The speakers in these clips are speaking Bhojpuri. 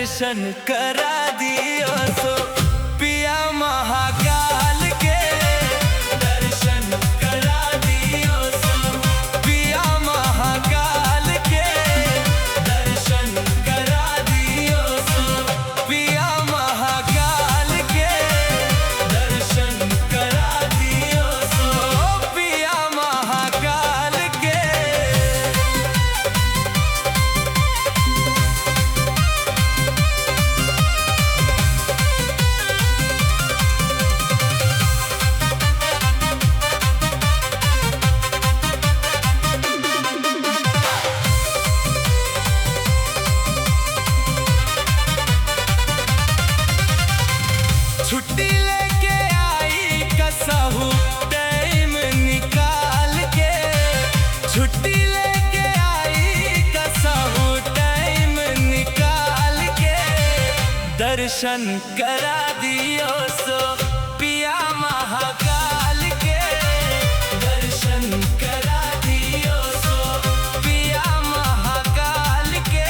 दर्शन करा दियो सो पिया महाकाल के। दर्शन करा दियो सो पिया महाकाल के। दर्शन करा दियो सो पिया महाकाल के। दर्शन करा दियो सो पिया महाकाल के। छुट्टी लेके आई कसहू टाइम निकाल के। छुट्टी लेके आई कसहू टाइम निकाल के। दर्शन करा दियो सो पिया महाकाल के। दर्शन करा दियो सो पिया महाकाल के।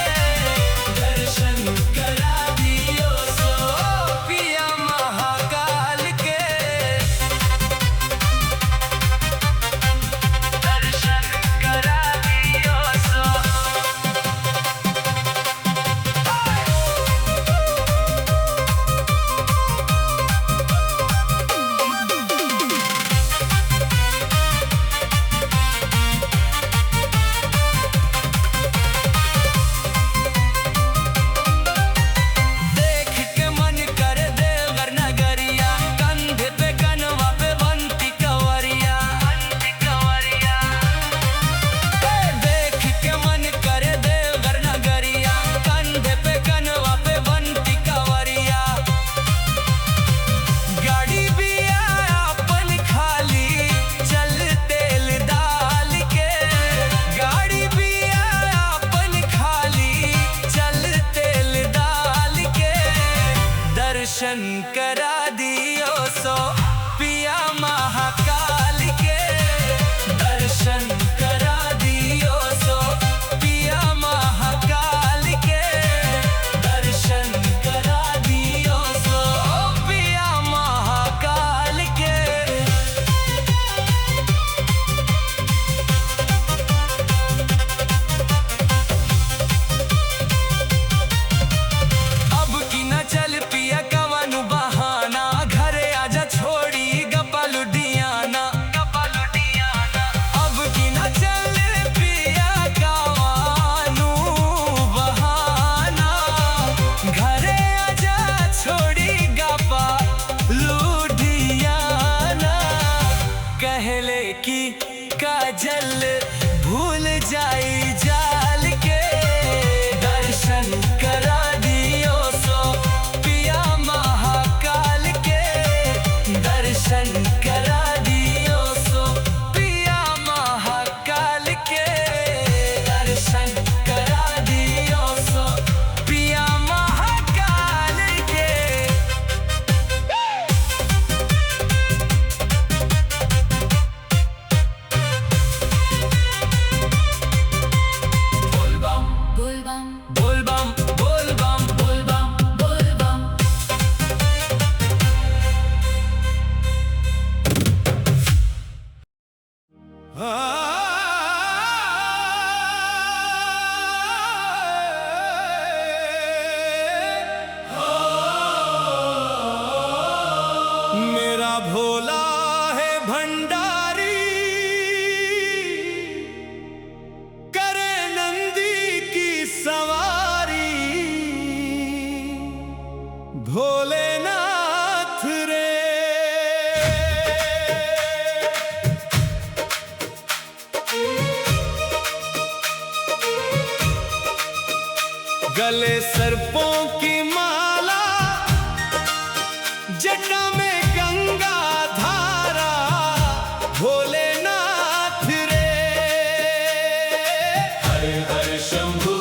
दर्शन करा दियो सो पिया महाकाल के। दर्शन करा दियो सो देख के मन कर देवघर नगरिया। कंधे पे कनवा पे बनती कंवरिया। देख के मन कर देवघर नगरिया। कंधे पे कनवा पे बनती कंवरिया। गाड़ी भी अपन खाली चल तेल डाल के। गाड़ी भी अपन खाली चल तेल डाल के। दर्शन करा दियो सो पिया महाकाल के। दर्शन करा दियो सो पिया महाकाल के। दर्शन करा दियो सो पिया महाकाल के। अब की न चल पिया कवनु बहाना। घरे आजा छोड़ी गप्पा लुधियाना। अब की न चल पिया कवनु बहाना। घरे आजा छोड़ी गप्पा लुधियाना। कहले की काजल भूल जाई जाल के। दर्शन करा दियो सो पिया महाकाल के। दर्शन करा दियो सो पिया महाकाल के। दर्शन करा दियो सो पिया महाकाल के। बोल बम बोल बम बोल बम बोल बम बोल बम बोल बम। मेरा भोला है भंडारी। करे नंदी की सवारी। भोलेनाथ रे गले सर्पों की माला। जटा में गंगा धारा। भोलेनाथ रे हर हर शंभू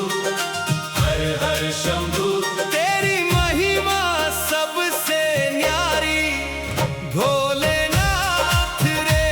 हर हर शंभू। तेरी महिमा सबसे न्यारी। भोलेनाथ रे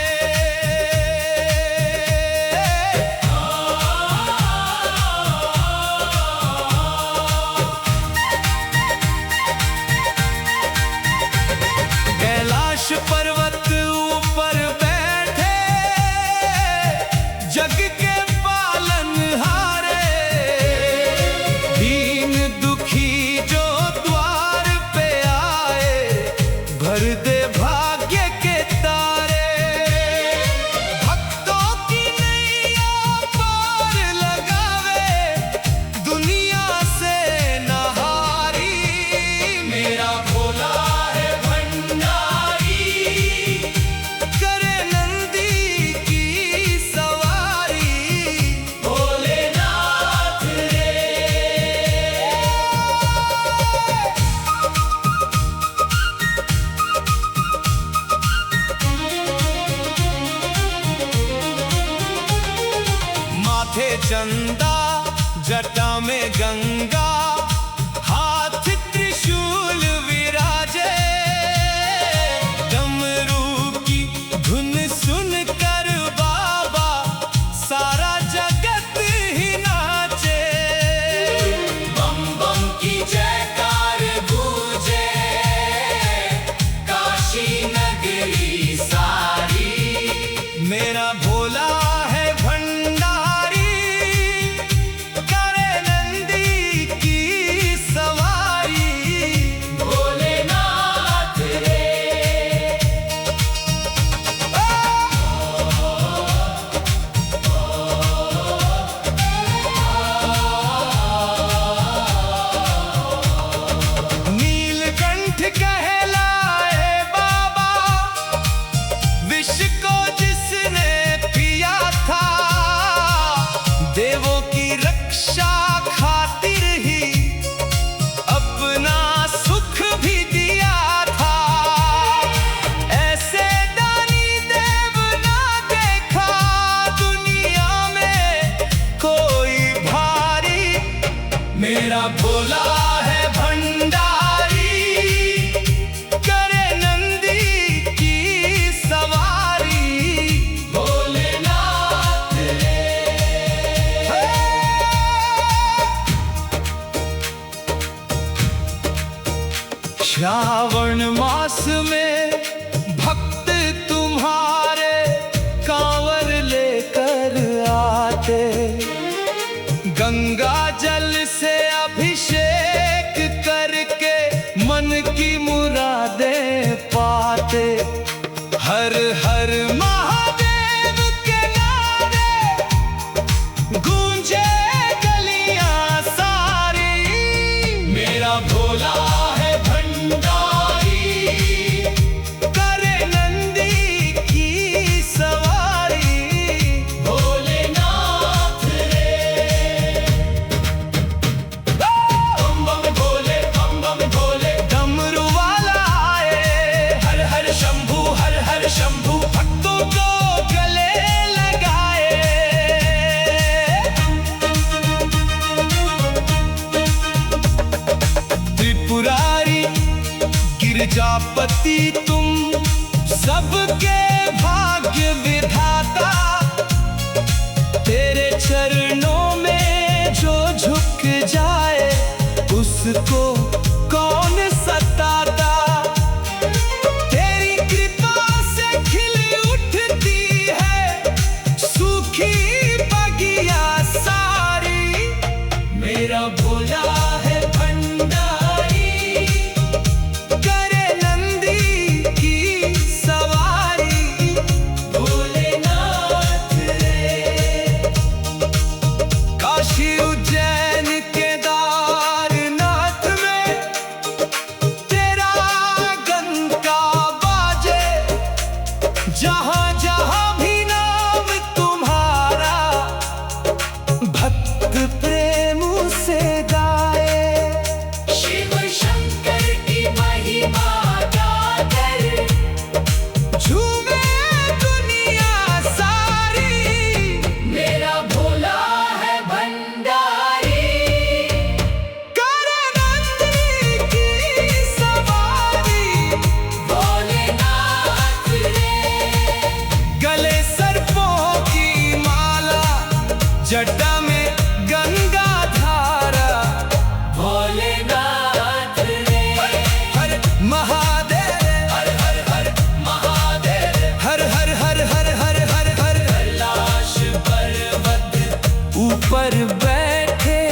माथे चंदा, जटा में गंगा, हाथ त्रिशूल विराजे। डमरू की धुन सुन कर बाबा सारा जगत ही नाचे। बम बम की जयकार गूंजे काशी नगरी सारी। मेरा भोला है भंडारी, करे नंदी की सवारी। भोलेनाथ रे नीलकंठ कहलाए बाबा, विष को जिसने पिया था। देवों की रक्षा खातिर ही अपना सुख भी दिया था। ऐसे दानी देव ना देखा दुनिया में कोई भारी। मेरा भोला है भंडारी, करे नंदी की सवारी। भोलेनाथ रे श्रावण मास में भक्त तुम्हारे कांवर लेकर आते। गंगा जल से अभिषेक करके मन की मुरादें पाते। हर हर महादेव के नारे गूंजे गलियां सारी। मेरा भोला है भंडारी, करे नंदी की सवारी। भोलेनाथ रे बम बम भोले, बम बम भोले। डमरू वाला आए, हर हर शंभू, हर हर शंभू। भक्तों को गले लगाए। त्रिपुरारी गिरजापति तुम सबके भाग्य विधाता। तेरे चरणों में जो झुक जाए उसको कौन सताता। तेरी कृपा से खिल उठती है सूखी बगिया सारी। मेरा भोला है भंडारी, करे नंदी की सवारी। भोलेनाथ रे काशी उज्जैन केदारनाथ में तेरा डंका बाजे। जहां जहां भी नाम तुम्हारा भक्त प्रेम से गाए। शिव शंकर की महिमा गाकर झूमे दुनिया सारी। मेरा भोला है भंडारी, करे नंदी की सवारी। भोलेनाथ रे गले सर्पों की माला, जटा में गंगा धारा। भोलेनाथ रे हर महादेव, हर हर हर महादेव। हर हर हर हर हर हर हर। कैलाश पर्वत ऊपर बैठे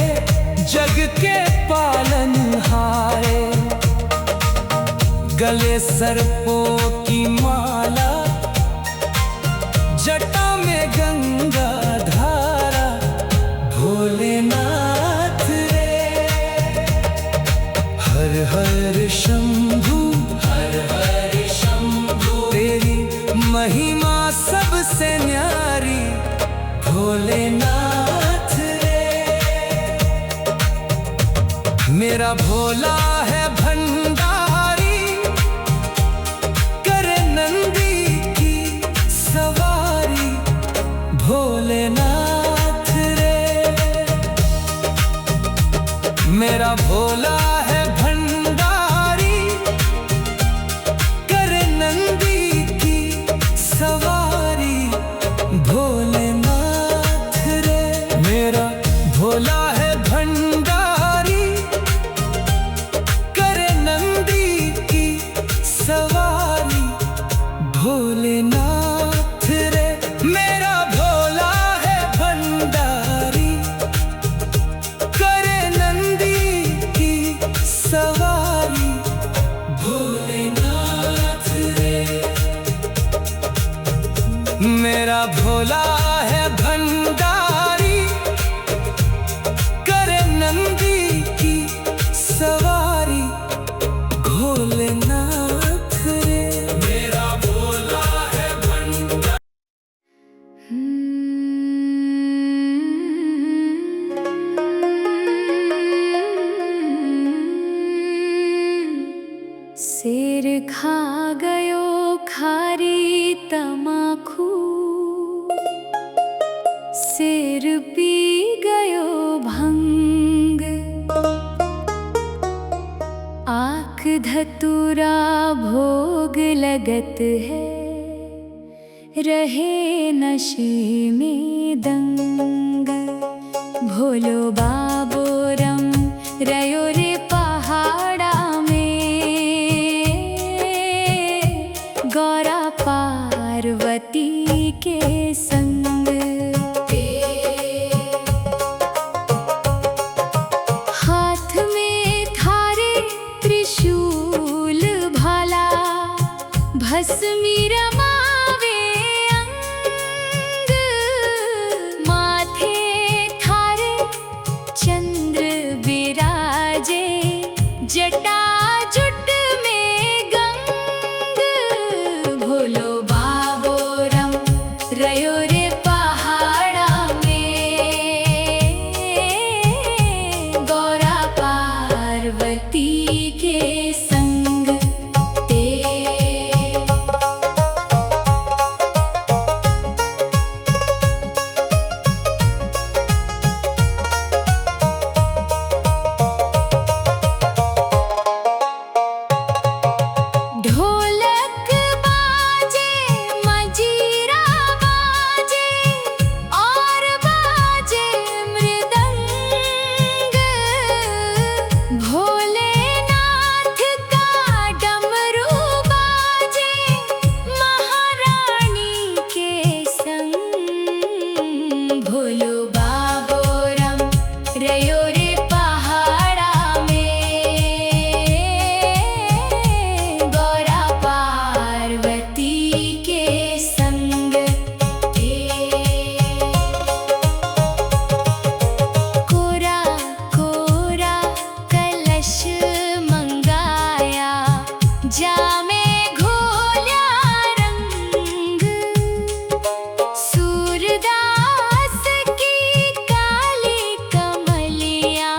जग के पालनहारे। गले सर्पों की माला, जटा में गंगा धारा। भोलेनाथ रे हर हर शंभू, हर हर शंभू। तेरी महिमा सबसे न्यारी। भोलेनाथ रे मेरा भोला है भंडारी, करे नंदी की सवारी। भोलेनाथ रे मेरा भोला है भंडारी, करे नंदी की सवारी। भोलेनाथ रे मेरा भोला है भंडारी, करे नंदी की सवारी। भोलेनाथ रे मेरा भोला है भंडारी, करे नंदी की सवारी। भोलेनाथ रे मेरा भोला है भंडारी, करे नंदी की सवारी। भोलेनाथ रे मेरा भोला है भंडारी। शेर खा गयो खारी तमाखू, शेर पी गयो भंग। आँख धतूरा भोग लगत है, रहे नशे में दंग। भोलो बाबो रम रयो रे पहाड़ा में, गौरा पार्वती के संग। हाथ में थारे त्रिशूल भाला, भस्मी रमावे अंग। माथे थारे चंद्र विराजे, जटा जुट में गंग। भोलो बाबो रम रयो रे पहाड़ा में, गौरा पार्वती के संग। ढोलक बाजे मजीरा बाजे, और बाजे मृदंग। भोलेनाथ का डमरू बाजे, महारानी के संग। भोलो बाबो रम रयो रे पहाड़ा में, गौरा पार्वती के संग। कोरा कोरा कलश मंगाया, जामे घोल्या रंग। सूरदास की काली कमलियाँ,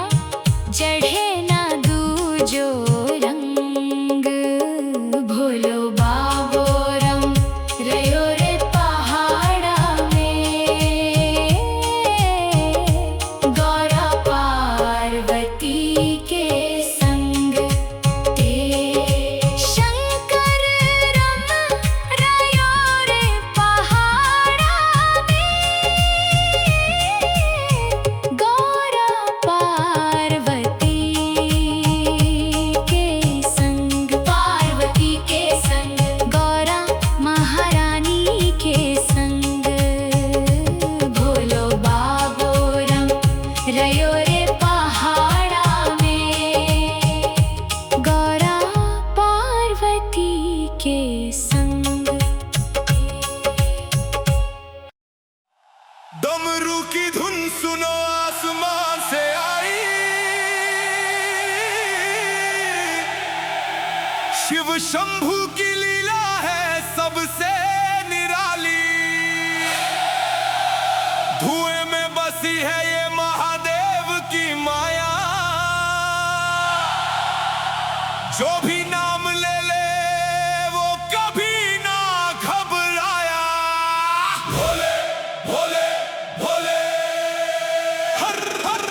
चढ़े ना दूजो रंग। भोलो बाबो रम रयो रे पहाड़ा में, गौरा पार्वती के संग। शंकर रम रयो रे पहाड़ा में, गौरा पार्वती के संग। पार्वती के संग, गौरा महारानी के संग। भोलो बाबो रम रयो रे पहाड़ा में, गौरा पार्वती के संग। डमरू की धुन सुनो आसमान से आई, शिव शंभू की लीला है सबसे निराली। धुएं में बसी है ये महादेव की माया, जो भी नाम ले ले वो कभी ना घबराया। भोले भोले भोले हर हर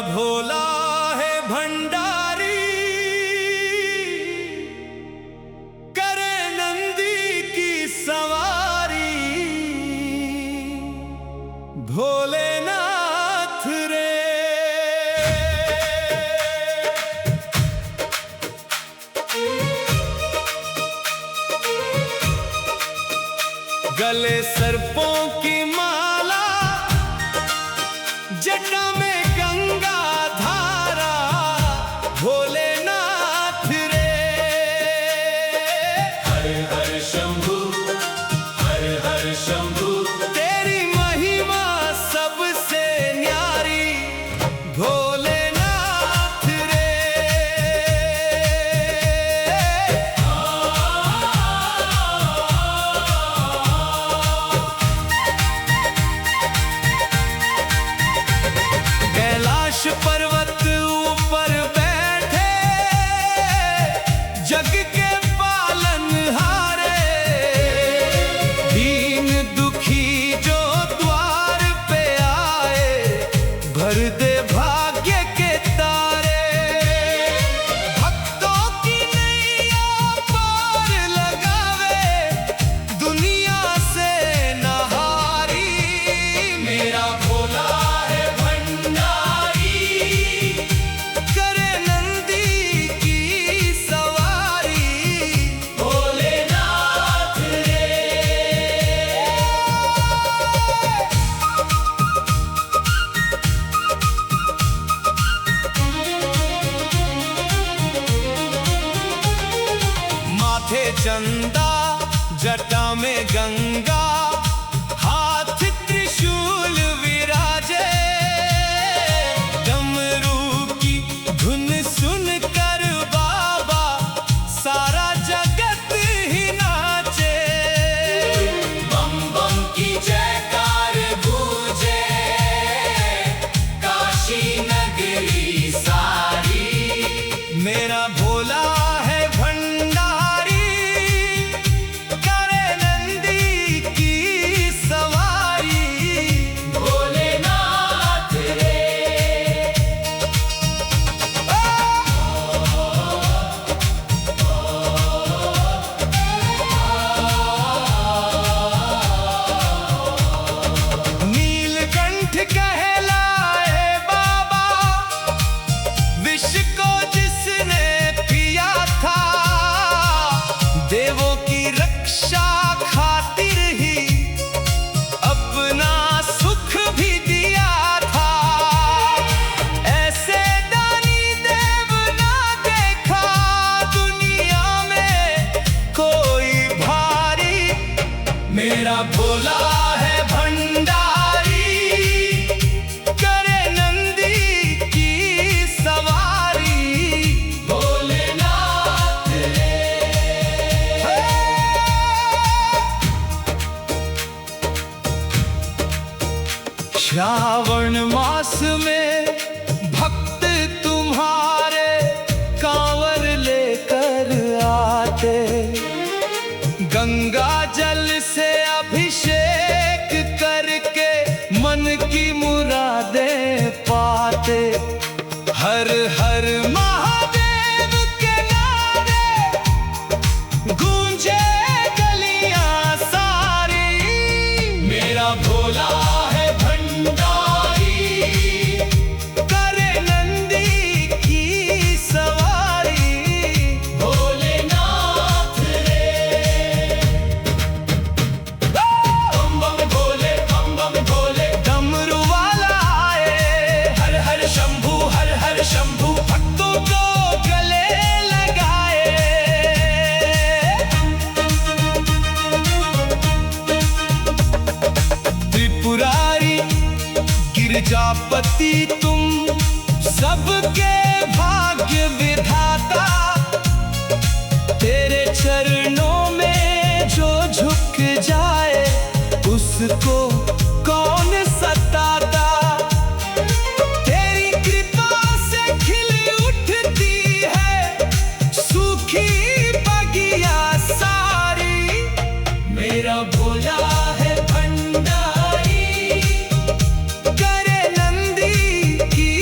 भोला है भंडारी, करे नंदी की सवारी। भोलेनाथ रे गले सर्पों की माला, जटा में गंगा धारा। भोलेनाथ रे हर हर शंभू, हर हर शंभू। तेरी महिमा सबसे न्यारी। भोलेनाथ रे कैलाश पर्वत ऊपर बैठे, जग के पालनहारे। दीन दुखी जो द्वार पे आए, भर दे भाग्य के तारे। भक्तों की नैया पार लगावे, दुनिया से नहारी। मेरा भोला है भंडारी, करे नंदी की सवारी। भोलेनाथ रे माथे चंदा, जटा में गंगा, हाथ त्रिशूल विराजे। डमरू की धुन सुन कर बाबा, सारा जगत ही नाचे। बम बम की जयकार गूंजे, काशी नगरी सारी। मेरा भोला है भंडारी, करे नंदी की सवारी। भोलेनाथ रे नीलकंठ कहलाए बाबा, विष को जिसने पिया था। देवों की रक्षा खातिर ही अपना सुख भी दिया था। ऐसे दानी देव ना देखा दुनिया में कोई भारी। मेरा भोला है भंडारी, करे नंदी की सवारी। भोलेनाथ रे श्रावण मास में भक्त तुम्हारे कांवर लेकर आते। गंगा जल से अभिषेक करके मन की मुरादें पाते। हर हर महादेव के नारे गूंजे गलियां सारी। मेरा भोला है भंडारी, करे नंदी की सवारी। भोलेनाथ रे बम बम भोले, बम बम भोले। डमरू वाला आए, हर हर शंभू, हर हर शंभू। भक्तों को गले लगाए। त्रिपुरारी गिरजापति तुम, सबके भाग्य विधाता। तेरे चरणों में जो झुक जाए, उसको कौन सताता। तेरी कृपा से खिल उठती है सूखी बगिया सारी। मेरा भोला है भंडारी, करे नंदी की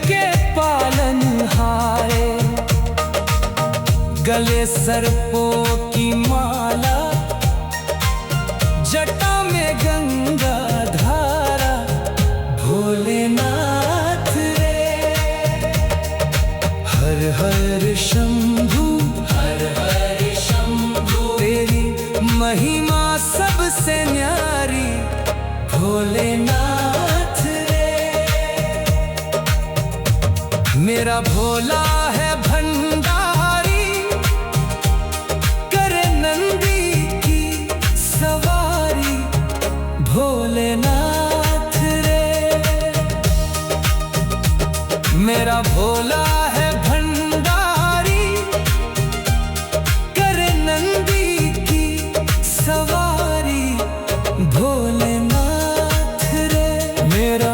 के पालनहारे, गले सर्पों की माला, जटा में गंगा धारा, भोलेनाथ रे। हर हर शंभू, हर हर शंभू, तेरी महिमा सबसे न्यारी, भोलेनाथ रे। मेरा भोला है भंडारी, करे नंदी की सवारी, भोलेनाथ रे। मेरा भोला है भंडारी, करे नंदी की सवारी, भोलेनाथ रे। मेरा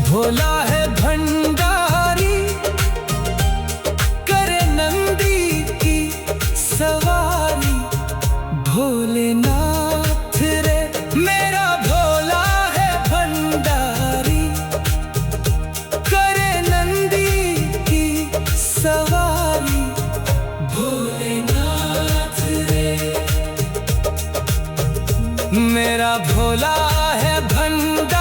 भोला है भंडारी, करे नंदी की सवारी, भोलेनाथ रे। मेरा भोला है भंडारी, करे नंदी की सवारी, भोलेनाथ रे। मेरा भोला है भंडारी।